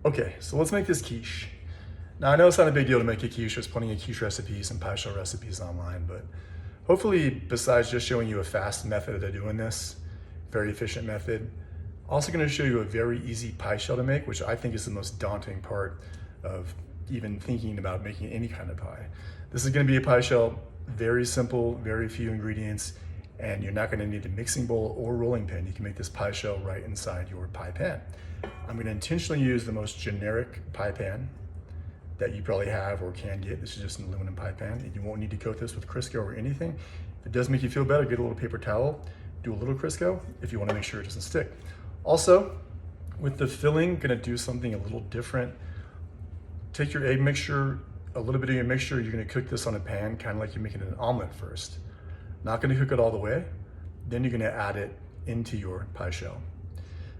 Okay, so let's make this quiche. Now I know it's not a big deal to make a quiche. There's plenty of quiche recipes and pie shell recipes online, but hopefully besides just showing you a fast method of doing this, very efficient method, also gonna show you a very easy pie shell to make, which I think is the most daunting part of even thinking about making any kind of pie. This is gonna be a pie shell, very simple, very few ingredients, and you're not gonna need a mixing bowl or rolling pin. You can make this pie shell right inside your pie pan. I'm gonna intentionally use the most generic pie pan that you probably have or can get. This is just an aluminum pie pan. And you won't need to coat this with Crisco or anything. If it does make you feel better, get a little paper towel, do a little Crisco if you wanna make sure it doesn't stick. Also, with the filling, gonna do something a little different. Take your egg mixture, a little bit of your mixture, you're gonna cook this on a pan, kind of like you're making an omelet first. Not gonna cook it all the way, then you're gonna add it into your pie shell.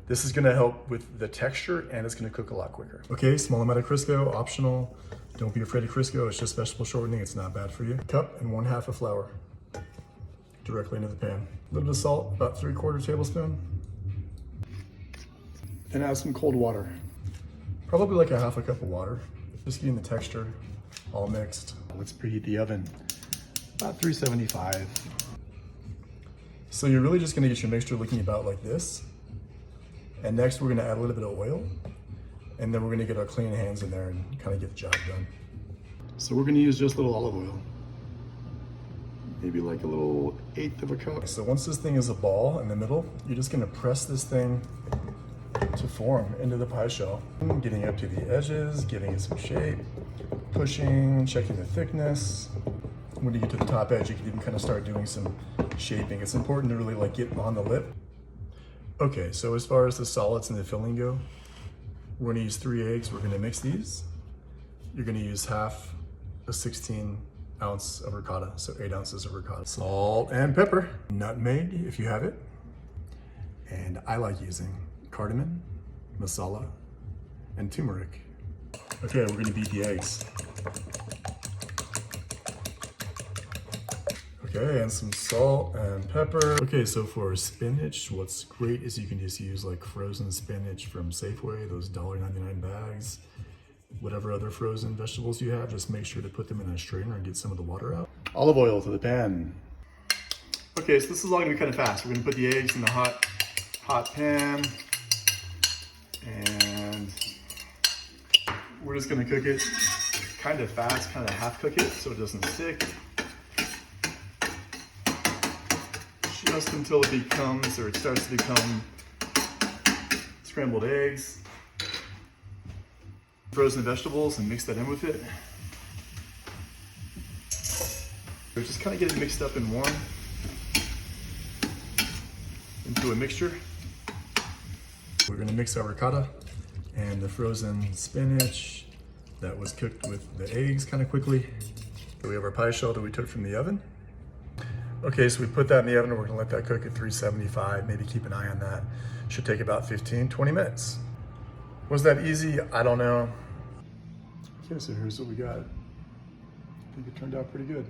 This is gonna help with the texture and it's gonna cook a lot quicker. Okay, small amount of Crisco, optional. Don't be afraid of Crisco, it's just vegetable shortening, it's not bad for you. Cup and 1/2 of flour directly into the pan. A little bit of salt, about 3/4 tablespoon. Then add some cold water. Probably like 1/2 cup of water. Just getting the texture all mixed. Let's preheat the oven, about 375. So you're really just gonna get your mixture looking about like this. And next we're gonna add a little bit of oil, and then we're gonna get our clean hands in there and kind of get the job done. So we're gonna use just a little olive oil. Maybe like a little 1/8 of a cup. So once this thing is a ball in the middle, you're just gonna press this thing to form into the pie shell. Getting up to the edges, giving it some shape, pushing, checking the thickness. When you get to the top edge, you can even kind of start doing some shaping. It's important to really like get on the lip. Okay, so as far as the solids and the filling go, we're gonna use 3 eggs. We're gonna mix these. You're gonna use 1/2 a 16 ounce of ricotta, so 8 ounces of ricotta. Salt and pepper. Nutmeg, if you have it. And I like using cardamom, masala, and turmeric. Okay, we're gonna beat the eggs. Okay, and some salt and pepper. Okay, so for spinach, what's great is you can just use like frozen spinach from Safeway, those $1.99 bags. Whatever other frozen vegetables you have, just make sure to put them in a strainer and get some of the water out. Olive oil to the pan. Okay, so this is all gonna be kind of fast. We're gonna put the eggs in the hot pan, and we're just gonna cook it kind of fast, kind of half cook it so it doesn't stick. Just until it becomes, or it starts to become scrambled eggs. Frozen vegetables and mix that in with it. So just kind of get it mixed up and warm into a mixture. We're gonna mix our ricotta and the frozen spinach that was cooked with the eggs kind of quickly. We have our pie shell that we took from the oven. Okay, so we put that in the oven and we're gonna let that cook at 375, maybe keep an eye on that. Should take about 15-20 minutes. Was that easy? I don't know. Okay, so here's what we got. I think it turned out pretty good.